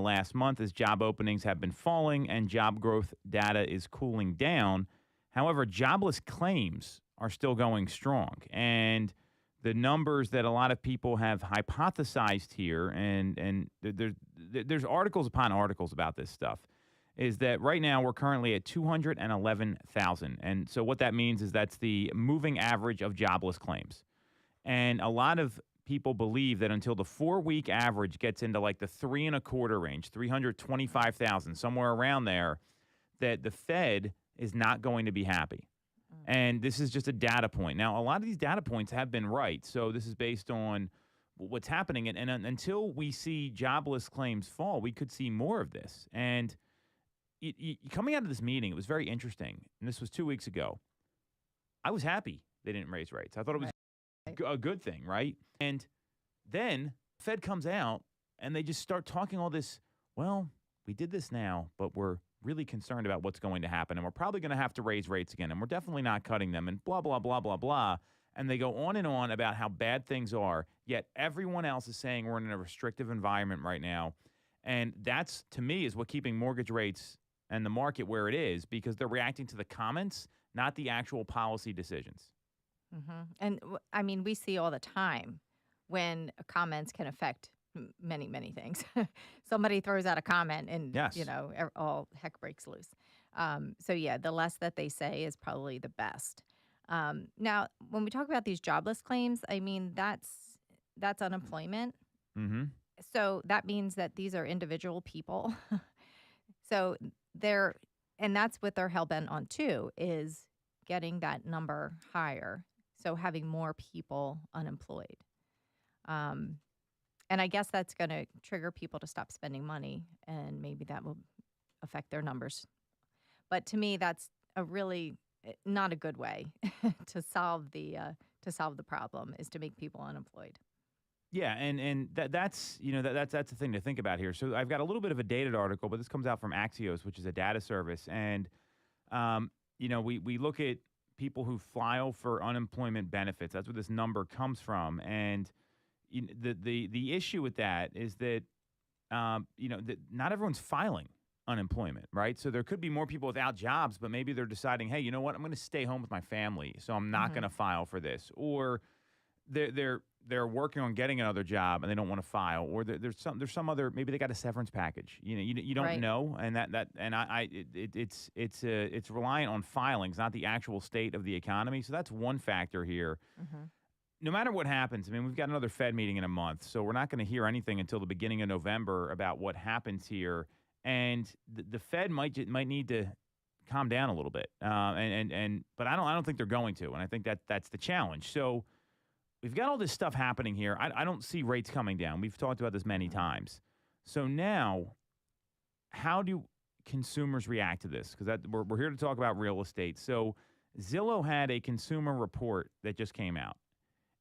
last month as job openings have been falling and job growth data is cooling down. However, jobless claims are still going strong. And the numbers that a lot of people have hypothesized here, there's articles upon articles about this stuff, is that right now we're currently at 211,000. And so what that means is that's the moving average of jobless claims. And a lot of people believe that until the 4 week average gets into like the three and a quarter range, 325,000, somewhere around there, that the Fed is not going to be happy. And this is just a data point. Now, a lot of these data points have been right. So this is based on what's happening. And until we see jobless claims fall, we could see more of this. And coming out of this meeting, it was very interesting. And this was 2 weeks ago. I was happy they didn't raise rates. I thought it was a good thing, right? And then Fed comes out and they just start talking all this, well, we did this now, but we're really concerned about what's going to happen. And we're probably going to have to raise rates again. And we're definitely not cutting them and blah, blah, blah, blah, blah. And they go on and on about how bad things are. Yet everyone else is saying we're in a restrictive environment right now. And that's, to me, is what keeping mortgage rates and the market where it is, because they're reacting to the comments, not the actual policy decisions. And I mean, we see all the time when comments can affect many, many things. Somebody throws out a comment and, Yes. all heck breaks loose. So, yeah, the less that they say is probably the best. Now, when we talk about these jobless claims, I mean, that's unemployment. Mm-hmm. So that means that these are individual people. So and that's what they're hell-bent on too, is getting that number higher. So having more people unemployed. And I guess that's going to trigger people to stop spending money, and maybe that will affect their numbers. But to me, that's a really not a good way to solve the problem, is to make people unemployed. Yeah, and that's that's the thing to think about here. So I've got a little bit of a dated article, but this comes out from Axios, which is a data service, and we look at people who file for unemployment benefits. That's where this number comes from, and the issue with that is that that not everyone's filing unemployment, right? So there could be more people without jobs, but maybe they're deciding, hey, you know what, I'm going to stay home with my family, so I'm not going to file for this, or they're working on getting another job and they don't want to file, or there's some other, maybe they got a severance package. You don't Right. know, and it's reliant on filings, not the actual state of the economy. So that's one factor here. No matter what happens, I mean, we've got another Fed meeting in a month, so we're not going to hear anything until the beginning of November about what happens here, and the Fed might need to calm down a little bit, but I don't think they're going to, and I think that's the challenge. So we've got all this stuff happening here. I don't see rates coming down. We've talked about this many times. So now, how do consumers react to this? Because we're here to talk about real estate. So Zillow had a consumer report that just came out,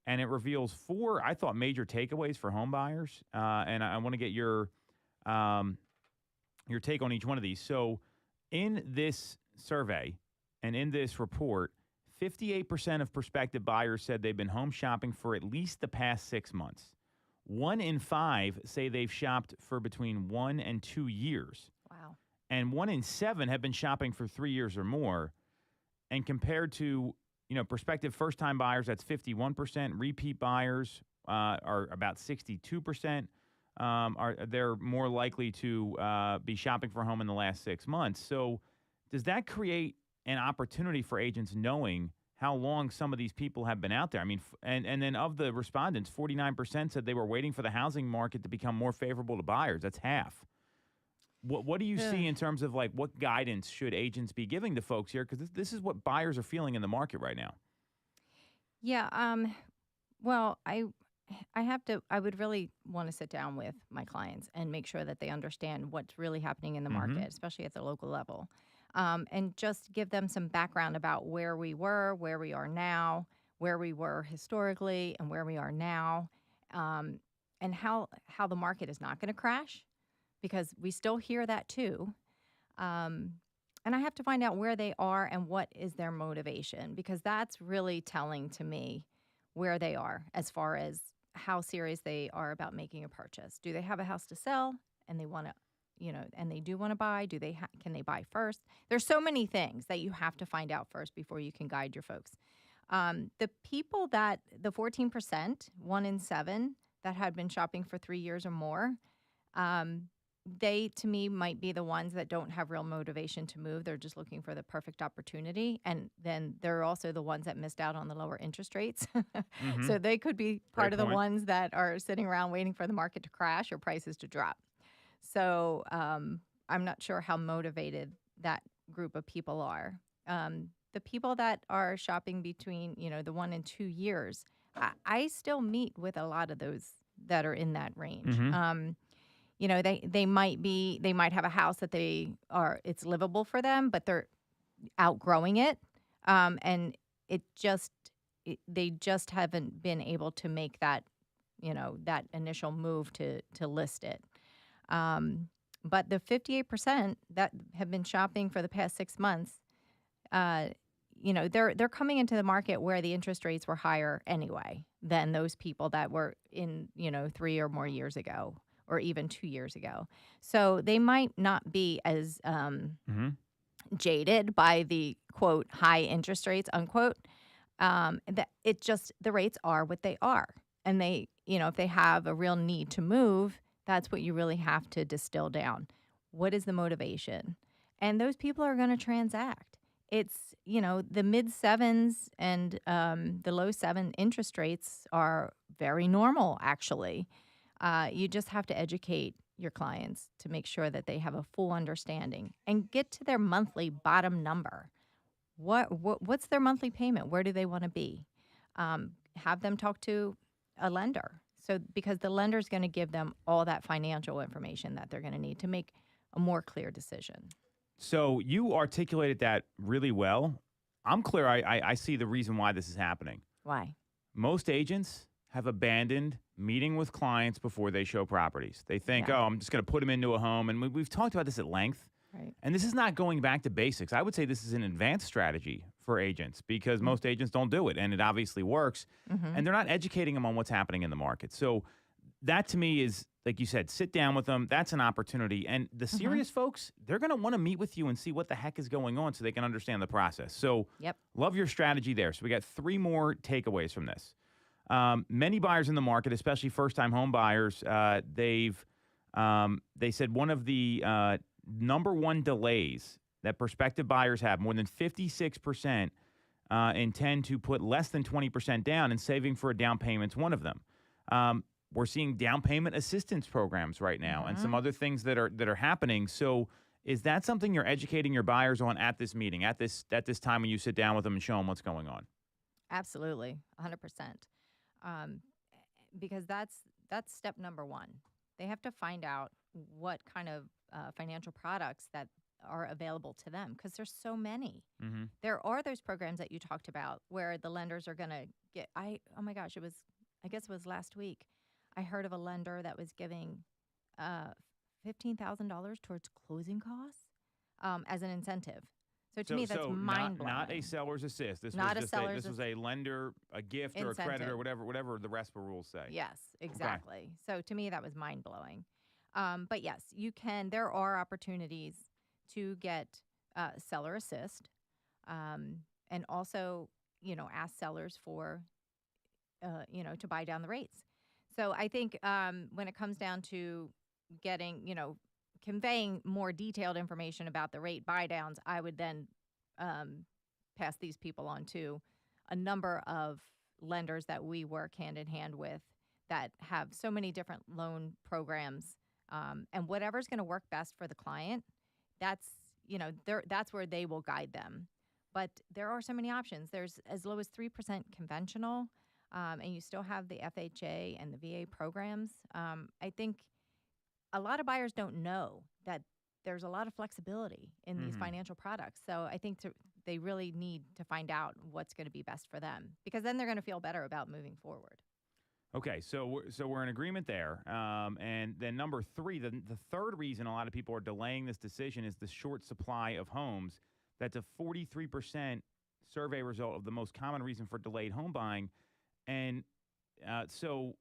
and it reveals 4, I thought, major takeaways for home buyers. And I want to get your take on each one of these. So in this survey and in this report, 58% of prospective buyers said they've been home shopping for at least the past 6 months. 1 in 5 say they've shopped for between 1 and 2 years. Wow. And 1 in 7 have been shopping for 3 years or more. And compared to, prospective first-time buyers, that's 51%. Repeat buyers are about 62%. They're more likely to be shopping for a home in the last 6 months. So does that create an opportunity for agents knowing how long some of these people have been out there? I mean, and then of the respondents, 49% said they were waiting for the housing market to become more favorable to buyers. That's half. What do you see in terms of like what guidance should agents be giving to folks here? Because this is what buyers are feeling in the market right now. Yeah. Well, I would really want to sit down with my clients and make sure that they understand what's really happening in the market, especially at the local level. And just give them some background about where we were, where we are now, where we were historically, and where we are now, and how the market is not going to crash, because we still hear that too. And I have to find out where they are and what is their motivation, because that's really telling to me where they are as far as how serious they are about making a purchase. Do they have a house to sell and they want to and they do want to buy, can they buy first? There's so many things that you have to find out first before you can guide your folks. The 14%, 1 in 7 that had been shopping for 3 years or more, um, they to me might be the ones that don't have real motivation to move. They're just looking for the perfect opportunity. And then they're also the ones that missed out on the lower interest rates. Mm-hmm. So they could be part Great of the point. ones that are sitting around waiting for the market to crash or prices to drop. So I'm not sure how motivated that group of people are. The people that are shopping between, the 1 and 2 years, I still meet with a lot of those that are in that range. Mm-hmm. They might have a house that it's livable for them, but they're outgrowing it, and they just haven't been able to make that initial move to list it. But the 58% that have been shopping for the past 6 months, they're coming into the market where the interest rates were higher anyway than those people that were in 3 or more years ago, or even 2 years ago. So they might not be as Mm-hmm. jaded by the quote high interest rates unquote. The rates are what they are, and if they have a real need to move, that's what you really have to distill down. What is the motivation? And those people are going to transact. It's the mid sevens and the low 7 interest rates are very normal, actually. You just have to educate your clients to make sure that they have a full understanding and get to their monthly bottom number. What's their monthly payment? Where do they want to be? Have them talk to a lender. So because the lender is going to give them all that financial information that they're going to need to make a more clear decision. So you articulated that really well. I'm clear. I see the reason why this is happening. Why? Most agents have abandoned meeting with clients before they show properties. They think, Yeah. oh, I'm just going to put them into a home. And we've talked about this at length. Right. And this is not going back to basics. I would say this is an advanced strategy for agents because Mm-hmm. most agents don't do it, and it obviously works. Mm-hmm. And they're not educating them on what's happening in the market. So that to me is, like you said, sit down with them. That's an opportunity. And the serious folks, they're going to want to meet with you and see what the heck is going on so they can understand the process. So Yep. love your strategy there. So we got 3 more takeaways from this. Many buyers in the market, especially first-time home buyers, they said one of the number one delays that prospective buyers have, more than 56% intend to put less than 20% down, and saving for a down payment's one of them. We're seeing down payment assistance programs right now and some other things that are happening. So is that something you're educating your buyers on at this meeting, at this time when you sit down with them and show them what's going on? Absolutely, 100%. Because that's step number one. They have to find out what kind of financial products that are available to them, because there's so many. Mm-hmm. There are those programs that you talked about where the lenders are going to get. Oh my gosh, I guess it was last week. I heard of a lender that was giving $15,000 towards closing costs as an incentive. So to me, that's mind blowing. Not a seller's assist. This Not was a just seller's this was a lender, a gift, or a credit, or whatever the RESPA rules say. Yes, exactly. So to me, that was mind blowing. But yes, you can. There are opportunities to get seller assist, and also ask sellers for to buy down the rates. So I think when it comes down to getting conveying more detailed information about the rate buy downs, I would then pass these people on to a number of lenders that we work hand in hand with that have so many different loan programs, and whatever's going to work best for the client, that's that's where they will guide them. But there are so many options. There's as low as 3% conventional, and you still have the FHA and the VA programs. I think a lot of buyers don't know that there's a lot of flexibility in these financial products. So I think they really need to find out what's going to be best for them, because then they're going to feel better about moving forward. Okay, so we're in agreement there. And then number 3, the third reason a lot of people are delaying this decision is the short supply of homes. That's a 43% survey result of the most common reason for delayed home buying. And so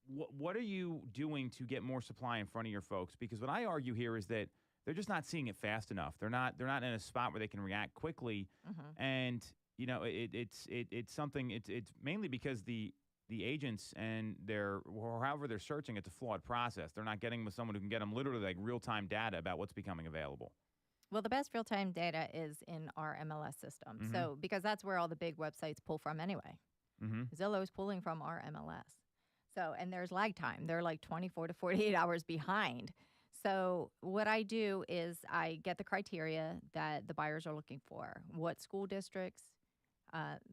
what are you doing to get more supply in front of your folks? Because what I argue here is that they're just not seeing it fast enough. They're not in a spot where they can react quickly, Hmm. and it's something. It's mainly because the agents and their or however they're searching, it's a flawed process. They're not getting with someone who can get them literally like real time data about what's becoming available. Well, the best real time data is in our MLS system. Mm-hmm. So, because that's where all the big websites pull from anyway. Mm-hmm. Zillow's pulling from our MLS. So, and there's lag time. They're like 24 to 48 hours behind. So, what I do is I get the criteria that the buyers are looking for. What school districts,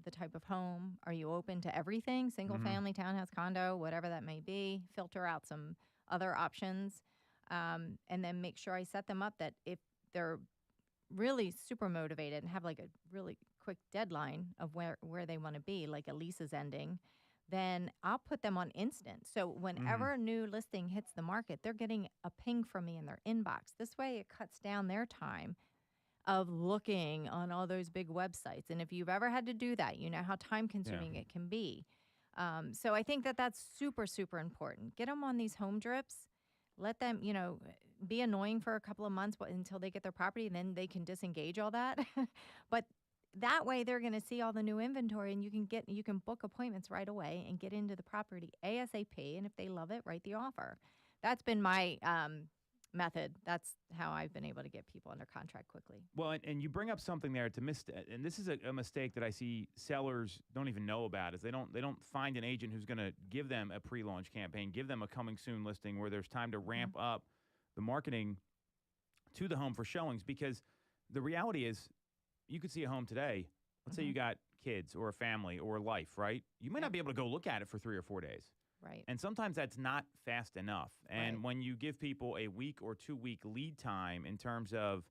the type of home, are you open to everything? Single Mm-hmm. family, townhouse, condo, whatever that may be. Filter out some other options. And then make sure I set them up that if they're really super motivated and have like a really quick deadline of where they want to be, like a lease is ending, then I'll put them on instant. So Mm-hmm. whenever a new listing hits the market, they're getting a ping from me in their inbox. This way it cuts down their time of looking on all those big websites. And if you've ever had to do that, you know how time Yeah. consuming it can be. So I think that that's super, super important. Get them on these home drips. Let them, be annoying for a couple of months until they get their property, and then they can disengage all that. But that way, they're going to see all the new inventory, and you can book appointments right away and get into the property ASAP. And if they love it, write the offer. That's been my method. That's how I've been able to get people under contract quickly. Well, and you bring up something there to miss, and this is a mistake that I see sellers don't even know about. Is they don't find an agent who's going to give them a pre-launch campaign, give them a coming soon listing where there's time to ramp up the marketing to the home for showings. Because the reality is, you could see a home today. Let's say Mm-hmm. you got kids or a family or life, right? You might Yep. not be able to go look at it for 3 or 4 days. Right. And sometimes that's not fast enough. Right. And when you give people a week or 2 week lead time in terms of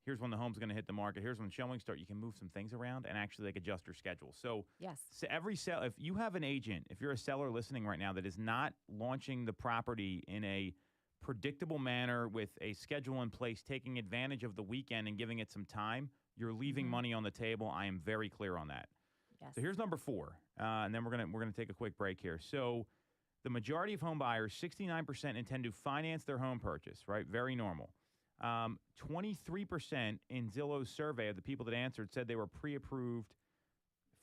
here's when the home's going to hit the market, here's when showings start, you can move some things around and actually like adjust your schedule. So, Yes. every sell, if you have an agent, if you're a seller listening right now that is not launching the property in a predictable manner with a schedule in place, taking advantage of the weekend and giving it some time, you're leaving Mm-hmm. money on the table. I am very clear on that. Yes. So here's number 4, and then we're gonna take a quick break here. So the majority of home buyers, 69%, intend to finance their home purchase. Right, very normal. 23% in Zillow's survey of the people that answered said they were pre-approved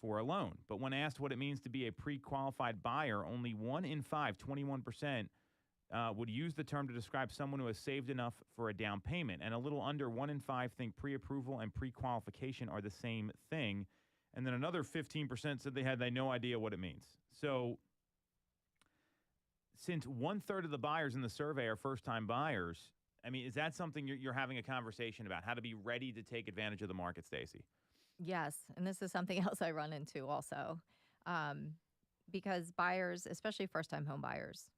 for a loan. But when asked what it means to be a pre-qualified buyer, only 1 in 5, 21%, would use the term to describe someone who has saved enough for a down payment. And a little under 1 in 5 think pre-approval and pre-qualification are the same thing. And then another 15% said they had no idea what it means. So since 1/3 of the buyers in the survey are first-time buyers, I mean, is that something you're having a conversation about, how to be ready to take advantage of the market, Stacy? Yes, and this is something else I run into also, um, because buyers, especially first-time home buyers,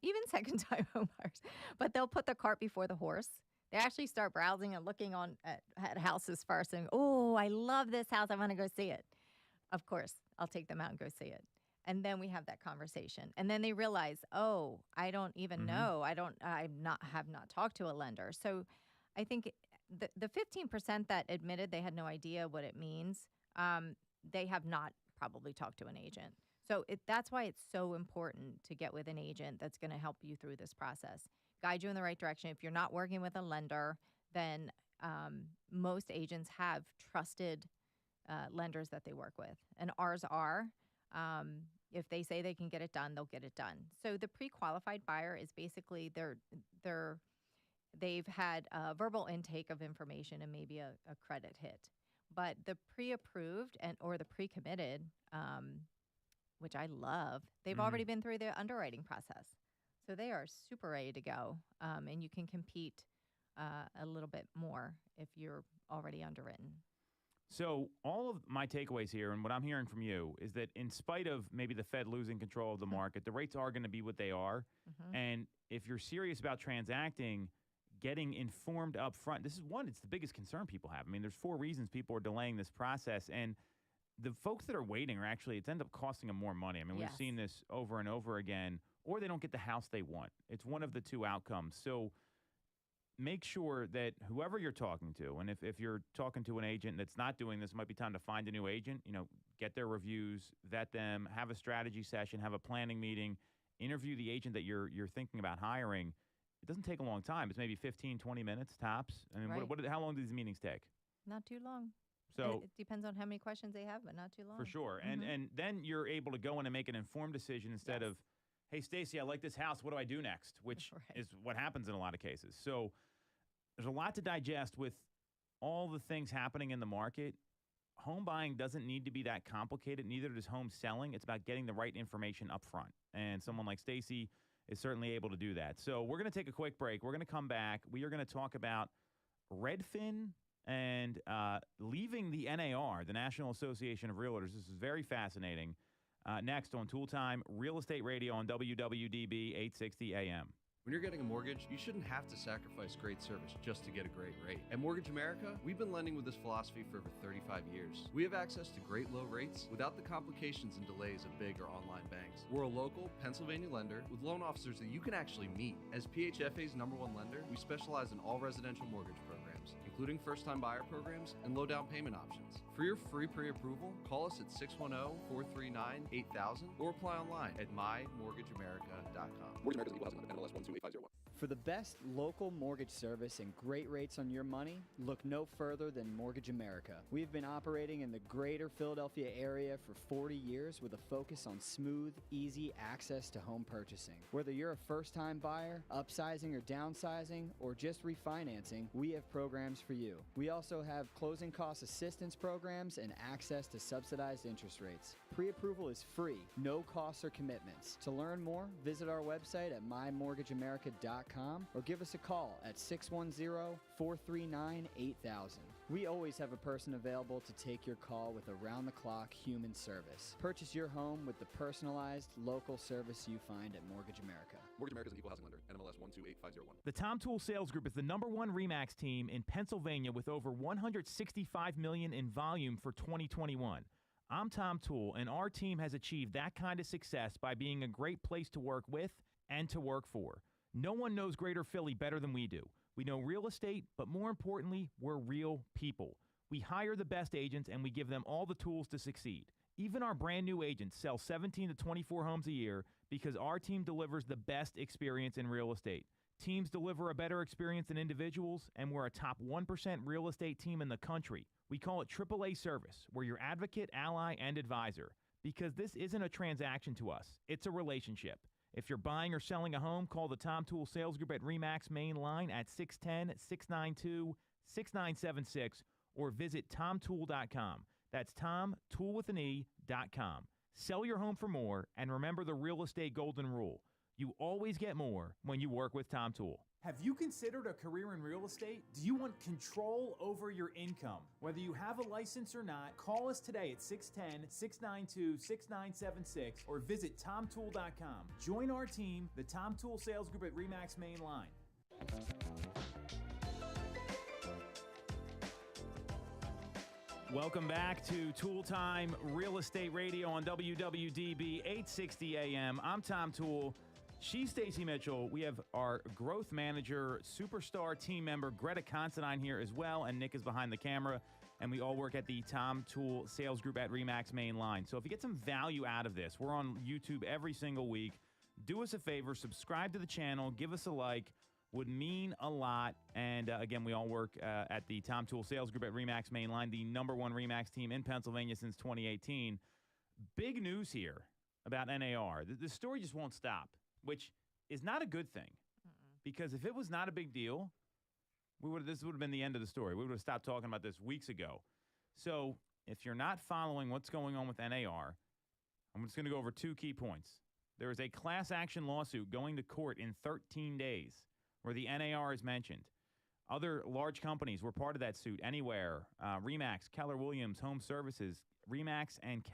even second-time home buyers, but they'll put the cart before the horse. They actually start browsing and looking at houses first, and oh, I love this house. I want to go see it. Of course, I'll take them out and go see it. And then we have that conversation. And then they realize, oh, I don't even Mm-hmm. know. Have not talked to a lender. So I think the 15% that admitted they had no idea what it means, they have not probably talked to an agent. So that's why it's so important to get with an agent that's going to help you through this process, guide you in the right direction. If you're not working with a lender, then most agents have trusted lenders that they work with, and ours are. If they say they can get it done, they'll get it done. So the pre-qualified buyer is basically they've had a verbal intake of information and maybe a credit hit, but the pre-approved or the pre-committed, which I love, they've Mm-hmm. already been through the underwriting process, so they are super ready to go, and you can compete a little bit more if you're already underwritten. So all of my takeaways here and what I'm hearing from you is that in spite of maybe the Fed losing control of the market, the rates are going to be what they are. Mm-hmm. And if you're serious about transacting, getting informed up front, this is one, it's the biggest concern people have. I mean, there's 4 reasons people are delaying this process. And the folks that are waiting are actually, it's ended up costing them more money. I mean, Yes. we've seen this over and over again, or they don't get the house they want. It's one of the 2 outcomes. So make sure that whoever you're talking to, and if you're talking to an agent that's not doing this, it might be time to find a new agent, get their reviews, vet them, have a strategy session, have a planning meeting, interview the agent that you're thinking about hiring, it doesn't take a long time. It's maybe 15, 20 minutes tops. I mean, Right. how long do these meetings take? Not too long. So It depends on how many questions they have, but not too long. for sure. Mhm. And then you're able to go in and make an informed decision instead Yes. of, hey, Stacy, I like this house. What do I do next? Which Right. is what happens in a lot of cases. So there's a lot to digest with all the things happening in the market. Home buying doesn't need to be that complicated. Neither does home selling. It's about getting the right information up front. And someone like Stacy is certainly able to do that. So we're going to take a quick break. We're going to come back. We are going to talk about Redfin and leaving the NAR, the National Association of Realtors. This is very fascinating. Next on Toole Time, Real Estate Radio on WWDB 860 AM. When you're getting a mortgage, you shouldn't have to sacrifice great service just to get a great rate. At Mortgage America, we've been lending with this philosophy for over 35 years. We have access to great low rates without the complications and delays of big or online banks. We're a local Pennsylvania lender with loan officers that you can actually meet. As PHFA's #1 lender, we specialize in all residential mortgage programs, including first-time buyer programs and low down payment options. For your free pre-approval, call us at 610-439-8000 or apply online at mymortgageamerica.com. Mortgage America is equal housing lender, NMLS 128501. For the best local mortgage service and great rates on your money, look no further than Mortgage America. We have been operating in the greater Philadelphia area for 40 years with a focus on smooth, easy access to home purchasing. Whether you're a first-time buyer, upsizing or downsizing, or just refinancing, we have programs for you. We also have closing cost assistance programs and access to subsidized interest rates. Pre-approval is free, no costs or commitments. To learn more, visit our website at mymortgageamerica.com or give us a call at 610-439-8000. We always have a person available to take your call with around-the-clock human service. Purchase your home with the personalized local service you find at Mortgage America. Mortgage America is equal housing lender, NMLS 128501. The Tom Toole Sales Group is the #1 RE/MAX team in Pennsylvania with over $165 million in volume for 2021. I'm Tom Toole, and our team has achieved that kind of success by being a great place to work with and to work for. No one knows Greater Philly better than we do. We know real estate, but more importantly, we're real people. We hire the best agents, and we give them all the tools to succeed. Even our brand new agents sell 17 to 24 homes a year because our team delivers the best experience in real estate. Teams deliver a better experience than individuals, and we're a top 1% real estate team in the country. We call it AAA service. We're your advocate, ally, and advisor. Because this isn't a transaction to us, it's a relationship. If you're buying or selling a home, call the Tom Toole Sales Group at RE/MAX main line at 610-692-6976 or visit tomtoole.com. That's tomtoole.com. Sell your home for more, and remember the real estate golden rule. You always get more when you work with Tom Toole. Have you considered a career in real estate? Do you want control over your income? Whether you have a license or not, call us today at 610-692-6976 or visit tomtoole.com. Join our team, the Tom Toole Sales Group at RE/MAX main line. Welcome back to Toole Time Real Estate Radio on WWDB 860 AM. I'm Tom Toole. She's Stacy Mitchell. We have our growth manager, superstar team member, Greta Considine here as well, and Nick is behind the camera, and we all work at the Tom Toole Sales Group at RE/MAX main line. So if you get some value out of this, we're on YouTube every single week. Do us a favor, subscribe to the channel, give us a like, would mean a lot. And again, we all work at the Tom Toole Sales Group at RE/MAX main line, the #1 RE/MAX team in Pennsylvania since 2018. Big news here about NAR. The story just won't stop, which is not a good thing. Because if it was not a big deal, this would have been the end of the story. We would have stopped talking about this weeks ago. So if you're not following what's going on with NAR, I'm just going to go over two key points. There is a class action lawsuit going to court in 13 days where the NAR is mentioned. Other large companies were part of that suit. Anywhere, RE/MAX, Keller Williams, Home Services, RE/MAX and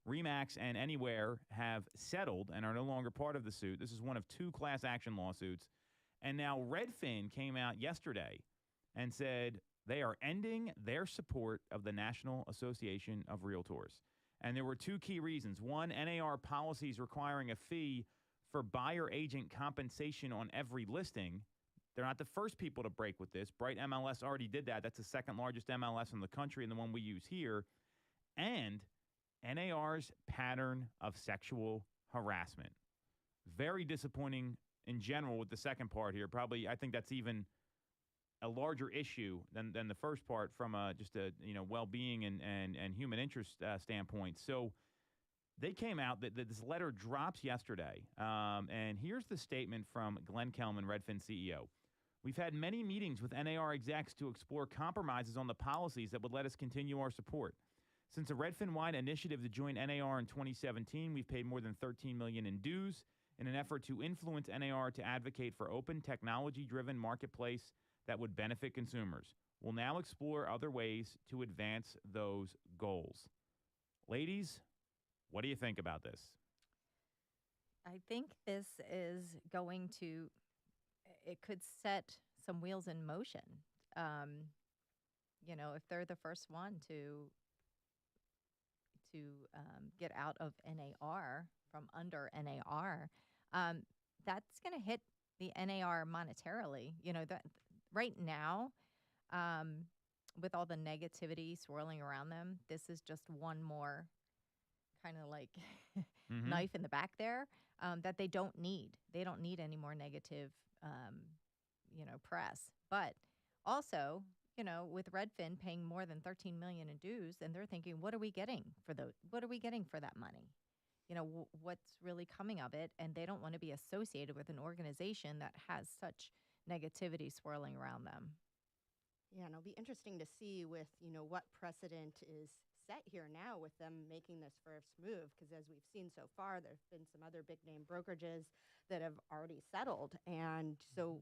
RE/MAX and Anywhere have settled and are no longer part of the suit. This is one of two class action lawsuits. And now Redfin came out yesterday and said they are ending their support of the National Association of Realtors. And there were two key reasons. One, NAR policies requiring a fee for buyer agent compensation on every listing. They're not the first people to break with this. Bright MLS already did that. That's the second largest MLS in the country and the one we use here. And NAR's pattern of sexual harassment. Very disappointing in general with the second part here. Probably, I think that's even a larger issue than the first part from just a well-being and human interest standpoint. So they came out that this letter drops yesterday, and here's the statement from Glenn Kelman, Redfin CEO. We've had many meetings with NAR execs to explore compromises on the policies that would let us continue our support. Since a Redfin-wide initiative to join NAR in 2017, we've paid more than $13 million in dues in an effort to influence NAR to advocate for open, technology-driven marketplace that would benefit consumers. We'll now explore other ways to advance those goals. Ladies, what do you think about this? I think this is going to, it could set some wheels in motion. If they're the first one to get out of NAR, from under NAR, that's going to hit the NAR monetarily. That right now, with all the negativity swirling around them, this is just one more kind of like knife in the back there that they don't need. They don't need any more negative, press. But also, with Redfin paying more than $13 million in dues, and they're thinking, what are we getting for that money? What's really coming of it? And they don't want to be associated with an organization that has such negativity swirling around them. Yeah, and it'll be interesting to see with, what precedent is set here now with them making this first move, because as we've seen so far, there have been some other big name brokerages that have already settled. And so,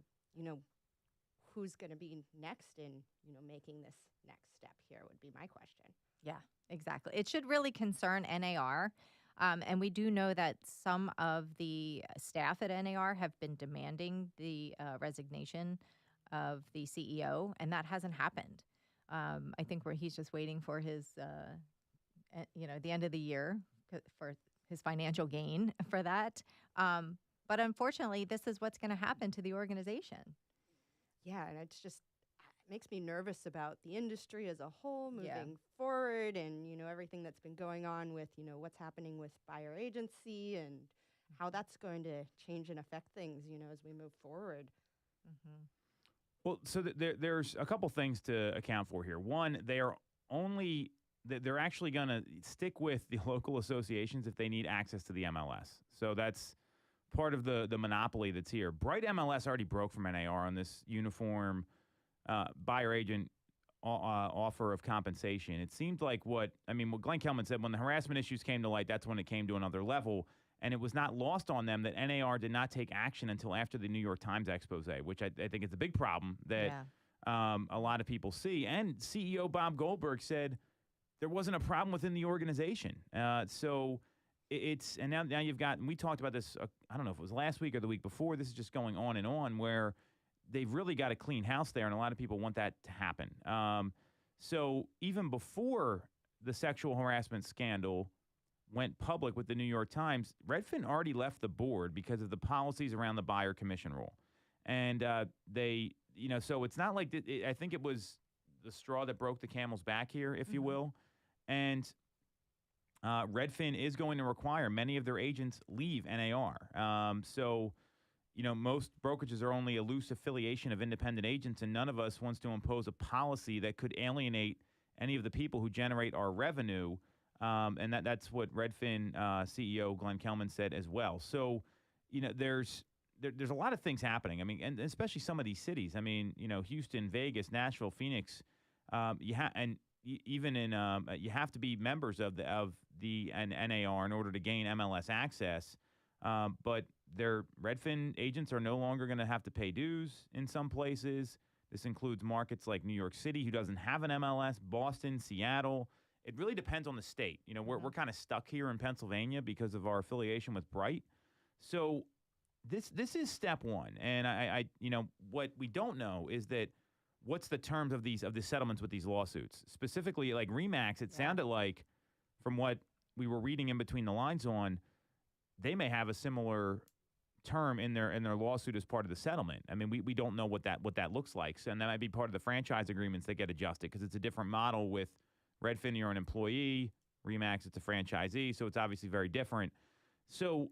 who's going to be next in, making this next step here would be my question. Yeah, exactly. It should really concern NAR. And we do know that some of the staff at NAR have been demanding the resignation of the CEO, and that hasn't happened. I think he's just waiting for his, the end of the year for his financial gain for that. But unfortunately, this is what's going to happen to the organization. Yeah, and it makes me nervous about the industry as a whole moving forward, and everything that's been going on with what's happening with buyer agency and how that's going to change and affect things as we move forward. Mm-hmm. Well, so there's a couple things to account for here. One, they're actually going to stick with the local associations if they need access to the MLS. So that's part of the monopoly that's here. Bright MLS already broke from NAR on this uniform buyer agent offer of compensation. It seemed like what Glenn Kelman said, when the harassment issues came to light, that's when it came to another level. And it was not lost on them that NAR did not take action until after the New York Times expose, which I think is a big problem that a lot of people see. And CEO Bob Goldberg said there wasn't a problem within the organization. So it's, and now you've got, and we talked about this, I don't know if it was last week or the week before, this is just going on and on, where they've really got a clean house there, and a lot of people want that to happen. So even before the sexual harassment scandal went public with the New York Times, Redfin already left the board because of the policies around the buyer commission rule. And so it's not like, I think it was the straw that broke the camel's back here, if you will. And Redfin is going to require many of their agents leave NAR. So, most brokerages are only a loose affiliation of independent agents, and none of us wants to impose a policy that could alienate any of the people who generate our revenue. And that's what Redfin CEO Glenn Kelman said as well. So, there's a lot of things happening. And especially some of these cities. Houston, Vegas, Nashville, Phoenix. You have to be members of the NAR in order to gain MLS access. But their Redfin agents are no longer going to have to pay dues in some places. This includes markets like New York City, who doesn't have an MLS, Boston, Seattle. It really depends on the state. We're kind of stuck here in Pennsylvania because of our affiliation with Bright. So this is step one. And I what we don't know is that what's the terms of the settlements with these lawsuits. Specifically, like RE/MAX, it sounded like, from what we were reading in between the lines on, they may have a similar term in their lawsuit as part of the settlement. We don't know what that looks like. So, and that might be part of the franchise agreements that get adjusted, because it's a different model. With Redfin, you're an employee. RE/MAX, it's a franchisee. So it's obviously very different. So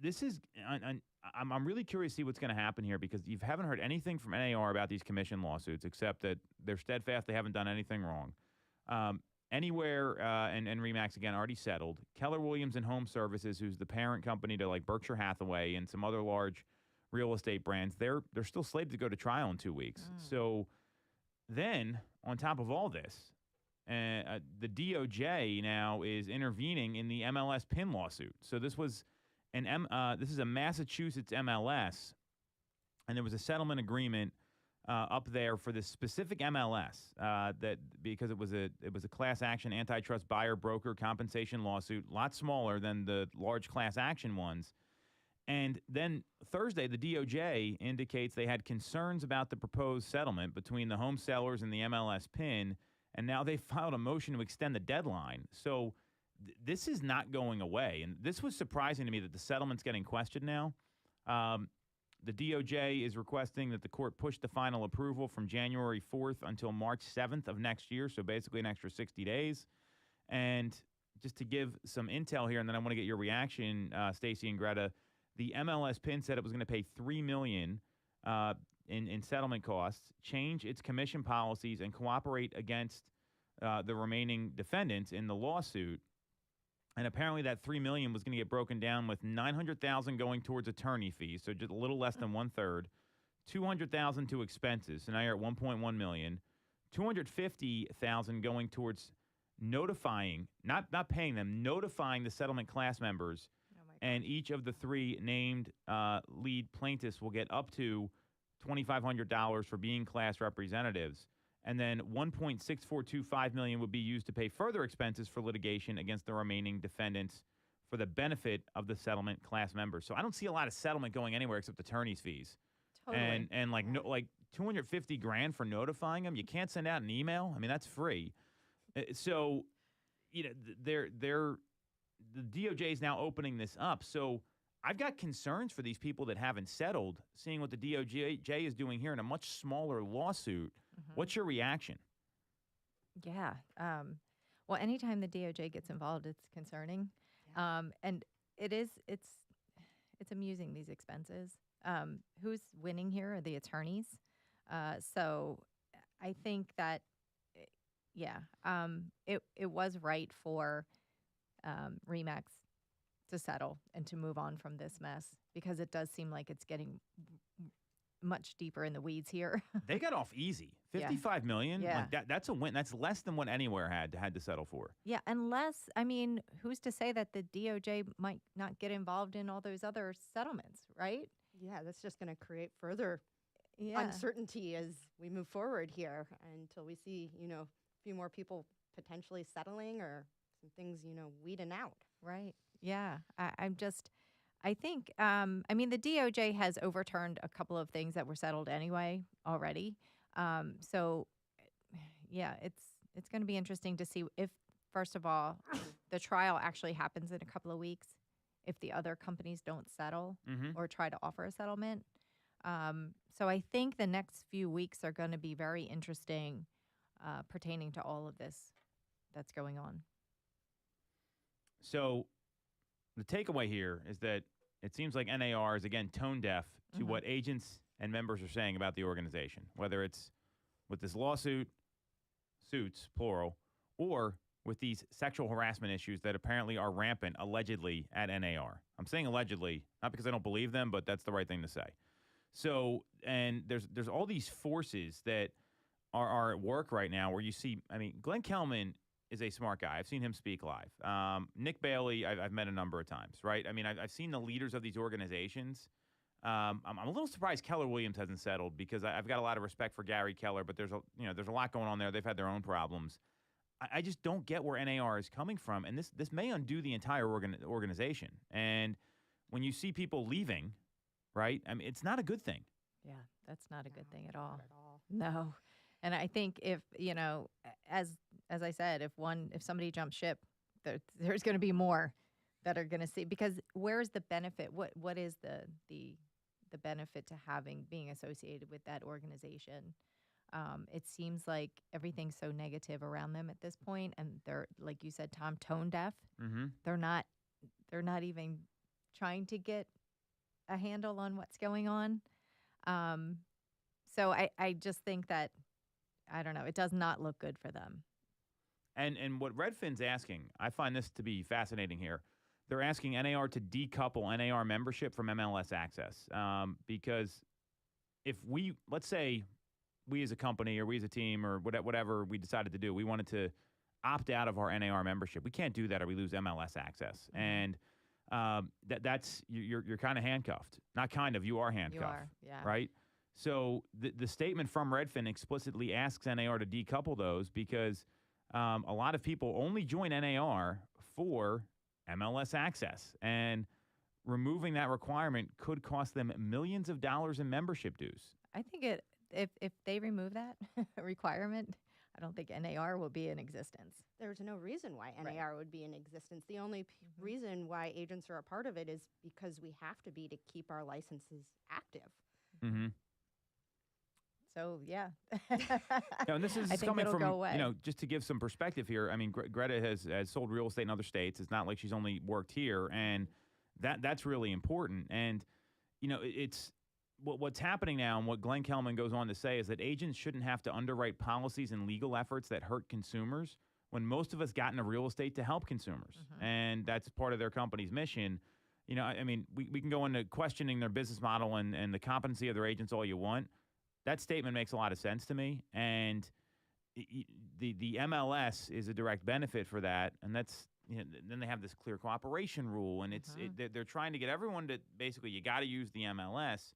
this is I'm really curious to see what's going to happen here because you haven't heard anything from NAR about these commission lawsuits except that they're steadfast. They haven't done anything wrong. Anywhere and Remax again already settled. Keller Williams and Home Services, who's the parent company to like Berkshire Hathaway and some other large real estate brands, they're still slated to go to trial in 2 weeks. So then on top of all this, the DOJ now is intervening in the MLS PIN lawsuit. So this was this is a Massachusetts MLS, and there was a settlement agreement up there for this specific MLS that because it was a class action antitrust buyer broker compensation lawsuit, a lot smaller than the large class action ones. And then Thursday, the DOJ indicates they had concerns about the proposed settlement between the home sellers and the MLS PIN, and now they filed a motion to extend the deadline. So this is not going away, and this was surprising to me that the settlement's getting questioned now. The DOJ is requesting that the court push the final approval from January 4th until March 7th of next year, so basically an extra 60 days. And just to give some intel here, and then I want to get your reaction, Stacey and Greta, the MLS PIN said it was going to pay $3 million in settlement costs, change its commission policies, and cooperate against the remaining defendants in the lawsuit. And apparently that $3 million was going to get broken down with $900,000 going towards attorney fees, so just a little less than 1/3, $200,000 to expenses, so now you're at $1.1 million, $250,000 going towards notifying, not paying them, notifying the settlement class members, and each of the three named lead plaintiffs will get up to $2,500 for being class representatives. And then $1.6425 million would be used to pay further expenses for litigation against the remaining defendants for the benefit of the settlement class members. So I don't see a lot of settlement going anywhere except attorney's fees. Totally. And like no, like $250,000 for notifying them. You can't send out an email. I mean, that's free. So, you know, the DOJ is now opening this up. So I've got concerns for these people that haven't settled, seeing what the DOJ is doing here in a much smaller lawsuit. What's your reaction? Yeah. Well, anytime the DOJ gets involved, it's concerning. And it's amusing, these expenses. Who's winning here are the attorneys. So I think that, it was right for Remax to settle and to move on from this mess because it does seem like it's getting much deeper in the weeds here. They got off easy. $55 million? Yeah. Like that's a win. That's less than what Anywhere had to settle for. Yeah, unless, I mean, who's to say that the DOJ might not get involved in all those other settlements, right? Yeah, that's just going to create further Yeah. uncertainty as we move forward here until we see, a few more people potentially settling or some things, weeding out. Right. Yeah. I think, the DOJ has overturned a couple of things that were settled anyway already. So, yeah, it's going to be interesting to see if, first of all, the trial actually happens in a couple of weeks, if the other companies don't settle or try to offer a settlement. So I think the next few weeks are going to be very interesting pertaining to all of this that's going on. So the takeaway here is that it seems like NAR is, again, tone deaf to what agents and members are saying about the organization, whether it's with this suits, plural, or with these sexual harassment issues that apparently are rampant, allegedly, at NAR. I'm saying allegedly, not because I don't believe them, but that's the right thing to say. So, and there's all these forces that are at work right now where you see, Glenn Kelman is a smart guy. I've seen him speak live. Nick Bailey, I've met a number of times, right? I've seen the leaders of these organizations. I'm a little surprised Keller Williams hasn't settled because I've got a lot of respect for Gary Keller, but there's a lot going on there. They've had their own problems. I just don't get where NAR is coming from, and this may undo the entire organization. And when you see people leaving, right? It's not a good thing. Yeah, that's not a good thing at all. Not at all. No. And I think if, as I said, if somebody jumps ship, there's going to be more that are going to see, because where's the benefit? What is the benefit to being associated with that organization? It seems like everything's so negative around them at this point, and they're, like you said, Tom, tone deaf. They're not even trying to get a handle on what's going on. So I just think that, I don't know, it does not look good for them. And what Redfin's asking, I find this to be fascinating here. They're asking NAR to decouple NAR membership from MLS access, because if let's say we as a company or we as a team or whatever we decided to do, we wanted to opt out of our NAR membership. We can't do that or we lose MLS access. And that's you're kind of handcuffed. Not kind of, you are handcuffed. You are, yeah. Right? So the statement from Redfin explicitly asks NAR to decouple those because a lot of people only join NAR for MLS access. And removing that requirement could cost them millions of dollars in membership dues. I think if they remove that requirement, I don't think NAR will be in existence. There's no reason why Right. NAR would be in existence. The only reason why agents are a part of it is because we have to be to keep our licenses active. Mm-hmm. So, yeah. And this is I think coming it'll from, go away. just to give some perspective here. I mean, Greta has sold real estate in other states. It's not like she's only worked here, and that's really important. And, it's what's happening now, and what Glenn Kelman goes on to say is that agents shouldn't have to underwrite policies and legal efforts that hurt consumers when most of us got into real estate to help consumers. And that's part of their company's mission. I mean, we can go into questioning their business model and the competency of their agents all you want. That statement makes a lot of sense to me, and the MLS is a direct benefit for that, and that's then they have this clear cooperation rule, and they're trying to get everyone to basically you got to use the MLS.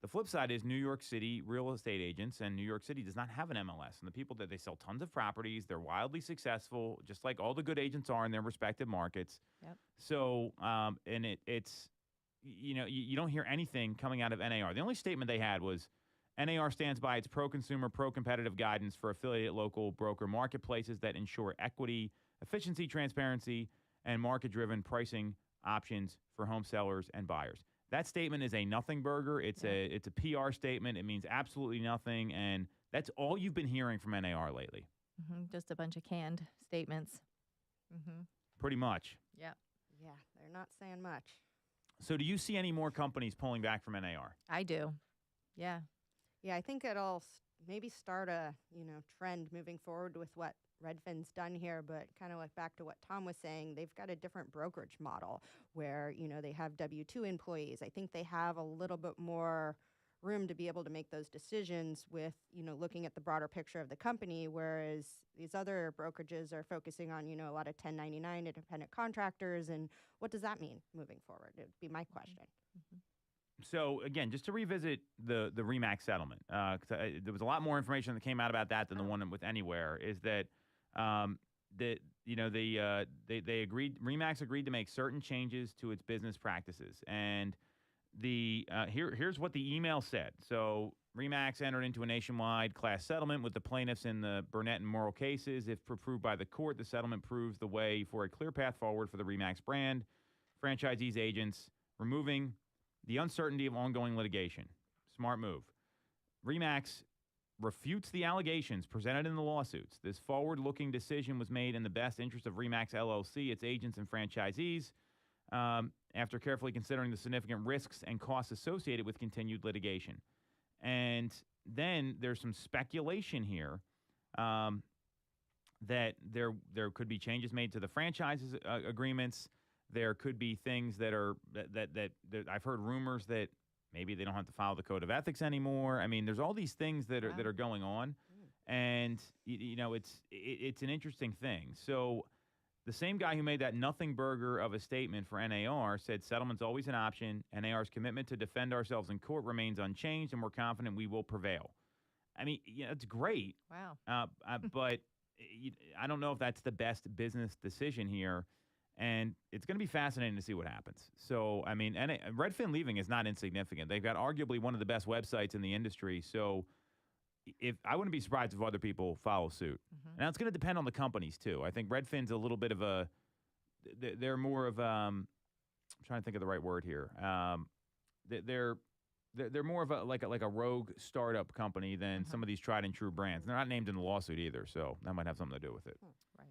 The flip side is New York City real estate agents, and New York City does not have an MLS, and the people that they sell tons of properties, they're wildly successful, just like all the good agents are in their respective markets. Yep. So, and it's you don't hear anything coming out of NAR. The only statement they had was, NAR stands by its pro-consumer, pro-competitive guidance for affiliated local broker marketplaces that ensure equity, efficiency, transparency, and market-driven pricing options for home sellers and buyers. That statement is a nothing burger. It's a PR statement. It means absolutely nothing, and that's all you've been hearing from NAR lately. Just a bunch of canned statements. Pretty much. Yeah. Yeah, they're not saying much. So do you see any more companies pulling back from NAR? I do. Yeah. Yeah, I think it'll maybe start a trend moving forward with what Redfin's done here, but kind of like back to what Tom was saying, they've got a different brokerage model where they have W-2 employees. I think they have a little bit more room to be able to make those decisions with looking at the broader picture of the company, whereas these other brokerages are focusing on a lot of 1099 independent contractors. And what does that mean moving forward? It would be my question. So again, just to revisit the Remax settlement, because there was a lot more information that came out about that than the one with Anywhere. Is that they agreed, Remax agreed to make certain changes to its business practices, and here's what the email said. So Remax entered into a nationwide class settlement with the plaintiffs in the Burnett and Morrill cases. If approved by the court, the settlement proves the way for a clear path forward for the Remax brand, franchisees, agents, removing the uncertainty of ongoing litigation. Smart move. Remax refutes the allegations presented in the lawsuits. This forward-looking decision was made in the best interest of Remax LLC, its agents and franchisees, after carefully considering the significant risks and costs associated with continued litigation. And then there's some speculation here that there could be changes made to the franchises agreements. There could be things that I've heard rumors that maybe they don't have to follow the code of ethics anymore. I mean, there's all these things that are going on, and it's an interesting thing. So the same guy who made that nothing burger of a statement for NAR said settlement's always an option. NAR's commitment to defend ourselves in court remains unchanged, and we're confident we will prevail. I mean, it's great. Wow. But I don't know if that's the best business decision here. And it's going to be fascinating to see what happens. So, I mean, Redfin leaving is not insignificant. They've got arguably one of the best websites in the industry. So, I wouldn't be surprised if other people follow suit. Now, it's going to depend on the companies, too. I think Redfin's a little bit of they're more of, I'm trying to think of the right word here. They're more of a rogue startup company than some of these tried and true brands. They're not named in the lawsuit either, so that might have something to do with it. Right.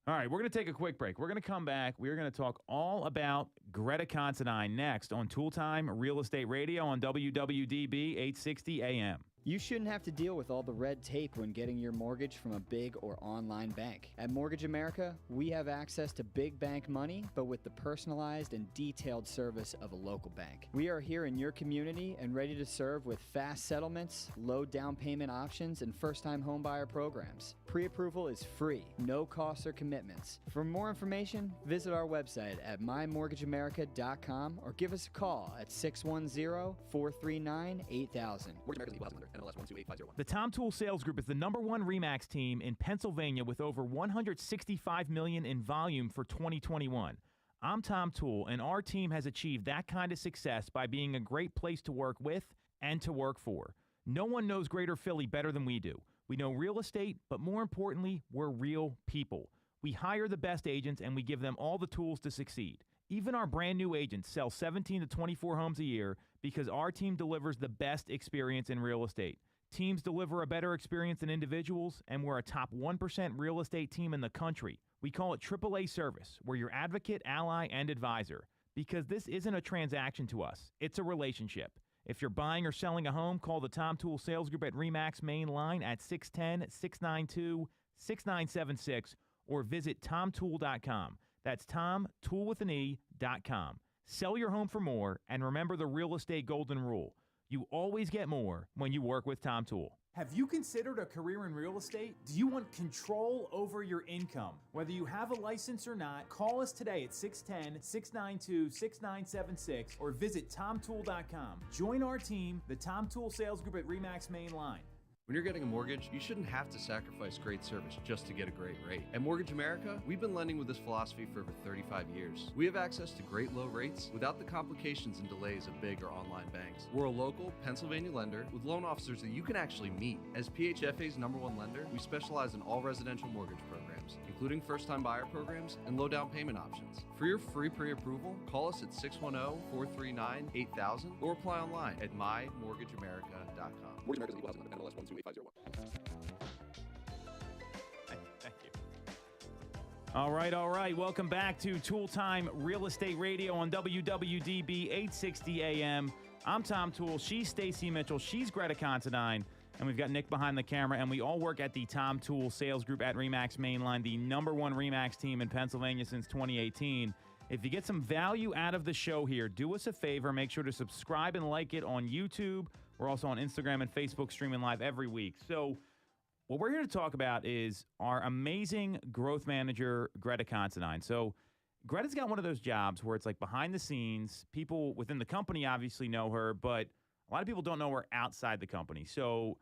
All right, we're going to take a quick break. We're going to come back. We're going to talk all about Greta Considine next on Toole Time Real Estate Radio on WWDB 860 AM. You shouldn't have to deal with all the red tape when getting your mortgage from a big or online bank. At Mortgage America, we have access to big bank money, but with the personalized and detailed service of a local bank. We are here in your community and ready to serve with fast settlements, low down payment options, and first-time homebuyer programs. Pre-approval is free, no costs or commitments. For more information, visit our website at mymortgageamerica.com or give us a call at 610-439-8000. Mortgage America's equal housing lender. NMLS 128501. The Tom Toole Sales Group is the #1 RE/MAX team in Pennsylvania with over $165 million in volume for 2021. I'm Tom Toole, and our team has achieved that kind of success by being a great place to work with and to work for. No one knows Greater Philly better than we do. We know real estate, but more importantly, we're real people. We hire the best agents, and we give them all the tools to succeed. Even our brand new agents sell 17 to 24 homes a year because our team delivers the best experience in real estate. Teams deliver a better experience than individuals, and we're a top 1% real estate team in the country. We call it AAA service. We're your advocate, ally, and advisor. Because this isn't a transaction to us, it's a relationship. If you're buying or selling a home, call the Tom Toole Sales Group at RE/MAX main line at 610-692-6976 or visit tomtoole.com. That's tomtoole.com. Sell your home for more, and remember the real estate golden rule. You always get more when you work with Tom Toole. Have you considered a career in real estate? Do you want control over your income? Whether you have a license or not, call us today at 610-692-6976 or visit tomtoole.com. Join our team, the Tom Toole Sales Group at RE/MAX main line. When you're getting a mortgage, you shouldn't have to sacrifice great service just to get a great rate. At Mortgage America, we've been lending with this philosophy for over 35 years. We have access to great low rates without the complications and delays of big or online banks. We're a local Pennsylvania lender with loan officers that you can actually meet. As PHFA's #1 lender, we specialize in all residential mortgage programs, including first-time buyer programs and low down payment options. For your free pre-approval, call us at 610-439-8000 or apply online at mymortgageamerica.com. Mortgage America's equal housing lender. NMLS 128501. Thank you. All right. Welcome back to Toole Time Real Estate Radio on WWDB 860 AM. I'm Tom Toole. She's Stacy Mitchell. She's Greta Considine. And we've got Nick behind the camera. And we all work at the Tom Toole Sales Group at RE/MAX Mainline, the #1 RE/MAX team in Pennsylvania since 2018. If you get some value out of the show here, do us a favor. Make sure to subscribe and like it on YouTube. We're also on Instagram and Facebook streaming live every week. So what we're here to talk about is our amazing growth manager, Greta Considine. So Greta's got one of those jobs where it's like behind the scenes. People within the company obviously know her, but a lot of people don't know her outside the company. So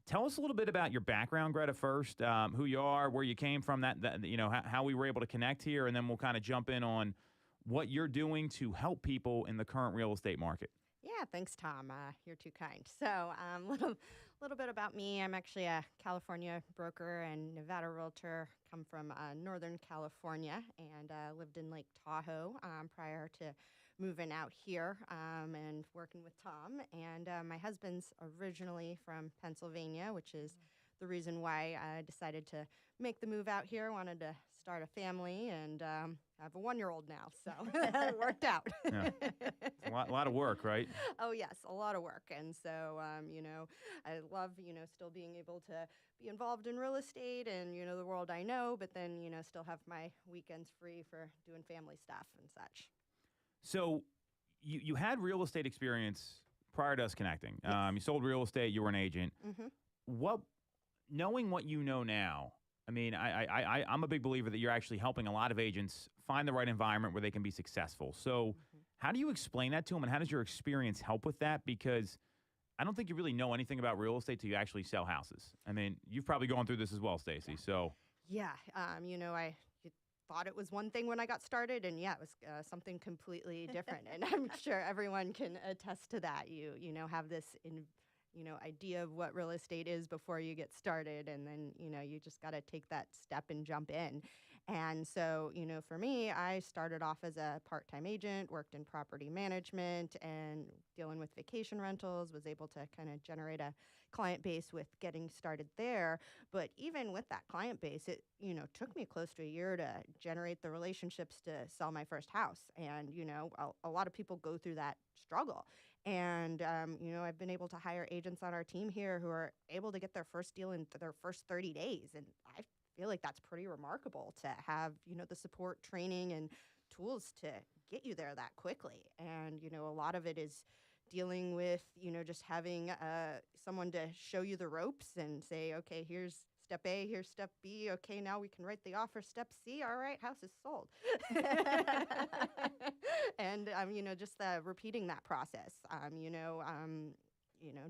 tell us a little bit about your background, Greta, first, who you are, where you came from, how we were able to connect here, and then we'll kind of jump in on what you're doing to help people in the current real estate market. Yeah, thanks, Tom. You're too kind. So, little bit about me. I'm actually a California broker and Nevada realtor. Come from Northern California and lived in Lake Tahoe prior to moving out here and working with Tom. And my husband's originally from Pennsylvania, which is the reason why I decided to make the move out here. Wanted to start a family, and I have a 1-year-old now, so it worked out. Yeah. It's a lot of work, right? Oh, yes, a lot of work. And so, I love, still being able to be involved in real estate and, the world I know, but then, still have my weekends free for doing family stuff and such. So you had real estate experience prior to us connecting. Yes. You sold real estate. You were an agent. Mm-hmm. Knowing what you know now, I mean, I'm a big believer that you're actually helping a lot of agents find the right environment where they can be successful. So how do you explain that to them, and how does your experience help with that? Because I don't think you really know anything about real estate till you actually sell houses. I mean, you've probably gone through this as well, Stacy. So yeah, I thought it was one thing when I got started, and yeah, it was something completely different. And I'm sure everyone can attest to that. You have this idea of what real estate is before you get started, and then you just got to take that step and jump in. And so, for me, I started off as a part-time agent, worked in property management and dealing with vacation rentals, was able to kind of generate a client base with getting started there. But even with that client base, it, took me close to a year to generate the relationships to sell my first house. And, a lot of people go through that struggle. And, I've been able to hire agents on our team here who are able to get their first deal in their first 30 days. And I feel like that's pretty remarkable to have, the support, training, and tools to get you there that quickly. And, a lot of it is dealing with, just having someone to show you the ropes and say, okay, here's step A, here's step B. Okay, now we can write the offer. Step C, all right, house is sold. And, just repeating that process,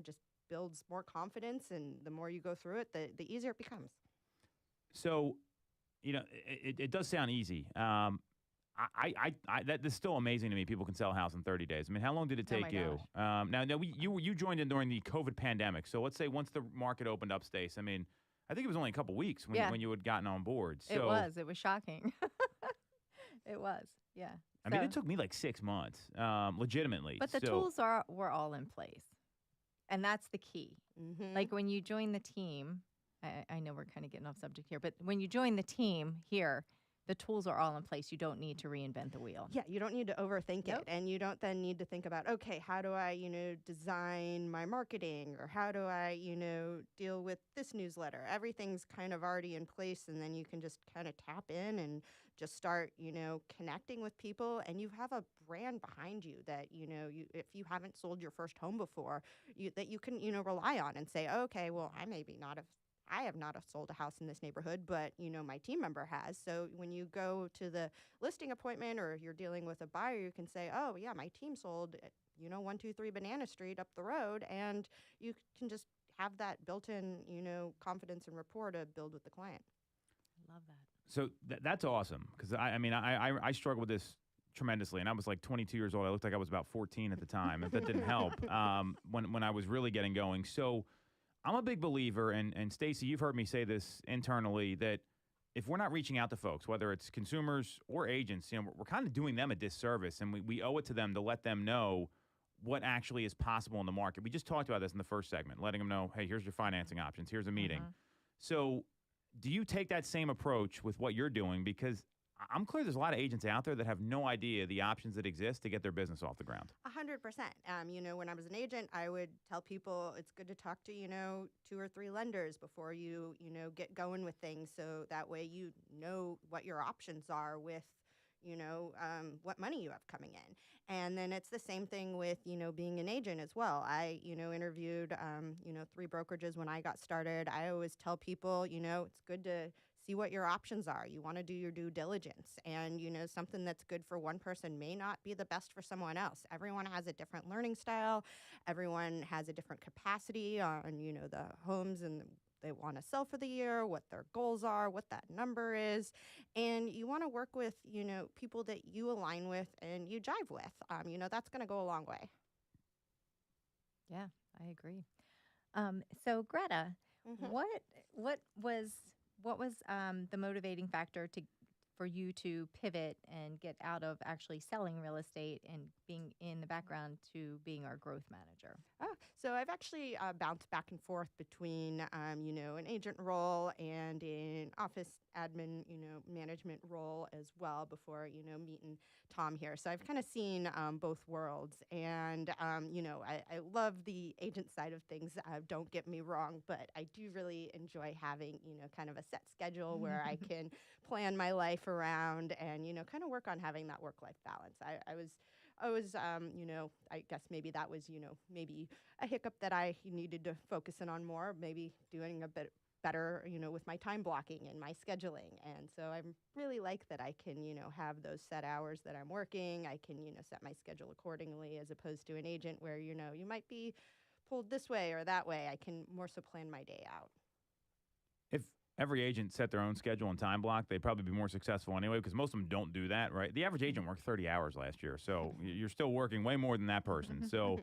just builds more confidence. And the more you go through it, the easier it becomes. So, it does sound easy. That is still amazing to me. People can sell a house in 30 days. I mean, how long did it Oh take my you? Now you joined in during the COVID pandemic. So let's say once the market opened up, Stace, I mean, I think it was only a couple weeks when you had gotten on board. So It was shocking. It was, yeah. I mean, it took me like 6 months, legitimately. But the tools were all in place, and that's the key. Mm-hmm. Like when you join the team, I know we're kind of getting off subject here, but when you join the team here, the tools are all in place. You don't need to reinvent the wheel. Yeah, you don't need to overthink Nope. it. And you don't then need to think about, okay, how do I, design my marketing, or how do I, deal with this newsletter? Everything's kind of already in place, and then you can just kind of tap in and just start, connecting with people, and you have a brand behind you that, if you haven't sold your first home before, that you can, rely on and say, okay, well, I have not sold a house in this neighborhood, but, my team member has. So when you go to the listing appointment or you're dealing with a buyer, you can say, oh, yeah, my team sold, 123 Banana Street up the road. And you can just have that built-in, confidence and rapport to build with the client. I love that. So that's awesome because I struggled with this tremendously, and I was like 22 years old. I looked like I was about 14 at the time, and that didn't help when I was really getting going. So I'm a big believer, and Stacey, you've heard me say this internally, that if we're not reaching out to folks, whether it's consumers or agents, we're kind of doing them a disservice, and we owe it to them to let them know what actually is possible in the market. We just talked about this in the first segment, letting them know, hey, here's your financing options, here's a meeting. So do you take that same approach with what you're doing? Because I'm clear there's a lot of agents out there that have no idea the options that exist to get their business off the ground. 100%. When I was an agent, I would tell people it's good to talk to, 2 or 3 lenders before you, get going with things. So that way, what your options are with, what money you have coming in. And then it's the same thing with, being an agent as well. I, interviewed, 3 brokerages when I got started. I always tell people, it's good to see what your options are. You want to do your due diligence. And, something that's good for one person may not be the best for someone else. Everyone has a different learning style. Everyone has a different capacity on, the homes and they want to sell for the year, what their goals are, what that number is. And you want to work with, people that you align with and you jive with. That's going to go a long way. Yeah, I agree. So Greta, what was the motivating factor for you to pivot and get out of actually selling real estate and being in the background to being our growth manager? So I've actually bounced back and forth between, an agent role and an office admin, management role as well before, meeting Tom here. So I've kind of seen both worlds. And, I love the agent side of things. Don't get me wrong, but I do really enjoy having, kind of a set schedule where I can plan my life around and, kind of work on having that work-life balance. I was, I guess maybe that was, maybe a hiccup that I needed to focus in on more, maybe doing a bit better, with my time blocking and my scheduling. And so I really like that I can, have those set hours that I'm working. I can, set my schedule accordingly as opposed to an agent where, you might be pulled this way or that way. I can more so plan my day out. If every agent set their own schedule and time block, they'd probably be more successful anyway, because most of them don't do that, right? The average agent worked 30 hours last year, so you're still working way more than that person. So,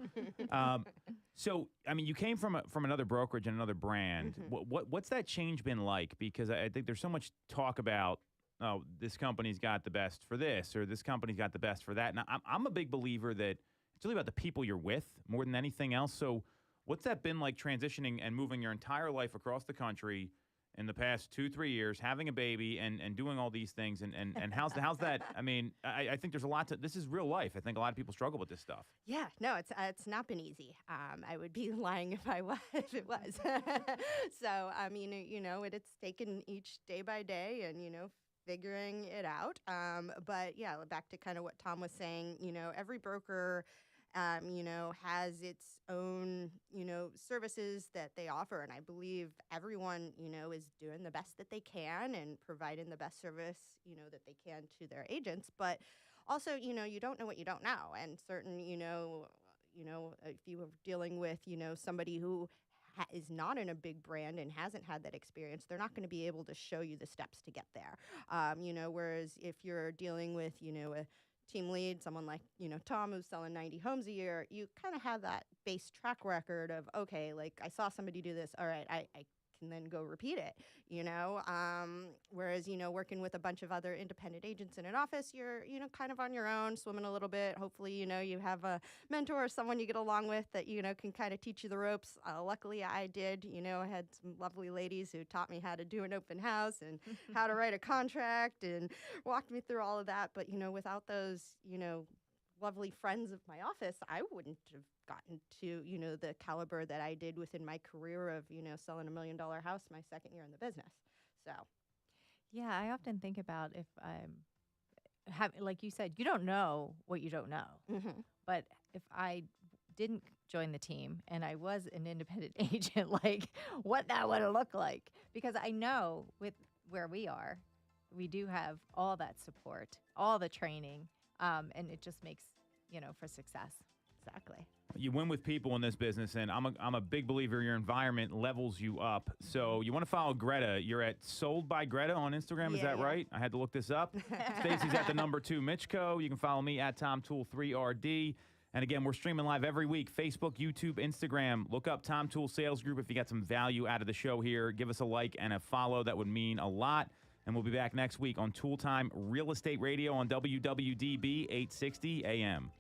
you came from another brokerage and another brand. What's that change been like? Because I think there's so much talk about oh, this company's got the best for this, or this company's got the best for that. And I'm a big believer that it's really about the people you're with more than anything else. So what's that been like transitioning and moving your entire life across the country in the past 2-3 years, having a baby and doing all these things? And how's that? I mean, I think there's a lot to, this is real life. I think a lot of people struggle with this stuff. Yeah, no, it's not been easy. I would be lying if I was, if it was. So I mean, it's taken each day by day, and figuring it out. But yeah, back to kind of what Tom was saying. Every broker, has its own, services that they offer, and I believe everyone, is doing the best that they can and providing the best service, that they can to their agents. But also, you don't know what you don't know, and certain, if you are dealing with, somebody who is not in a big brand and hasn't had that experience, they're not going to be able to show you the steps to get there. Whereas if you're dealing with, a team lead, someone like, Tom, who's selling 90 homes a year, you kind of have that base track record of, okay, like I saw somebody do this. All right, I can then go repeat it, whereas, working with a bunch of other independent agents in an office, you're, kind of on your own, swimming a little bit. Hopefully, you have a mentor or someone you get along with that, can kind of teach you the ropes. Luckily, I did, I had some lovely ladies who taught me how to do an open house and how to write a contract and walked me through all of that. But, without those, lovely friends of my office, I wouldn't have gotten to, the caliber that I did within my career of, selling $1 million house my second year in the business. So, Yeah, I often think about if I'm like you said, you don't know what you don't know. But if I didn't join the team and I was an independent agent, like what that would have looked like, because I know with where we are, we do have all that support, all the training, and it just makes, for success. exactly. You win with people in this business, and I'm a big believer your environment levels you up. So you want to follow Greta. You're at Sold by Greta on Instagram. Is that Yeah. right? I had to look this up. Stacy's at the #2 Mitchko. You can follow me at TomToole3RD. And again, we're streaming live every week, Facebook, YouTube, Instagram. Look up Tom Toole Sales Group if you got some value out of the show here. Give us a like and a follow. That would mean a lot. And we'll be back next week on Toole Time Real Estate Radio on WWDB 860 AM.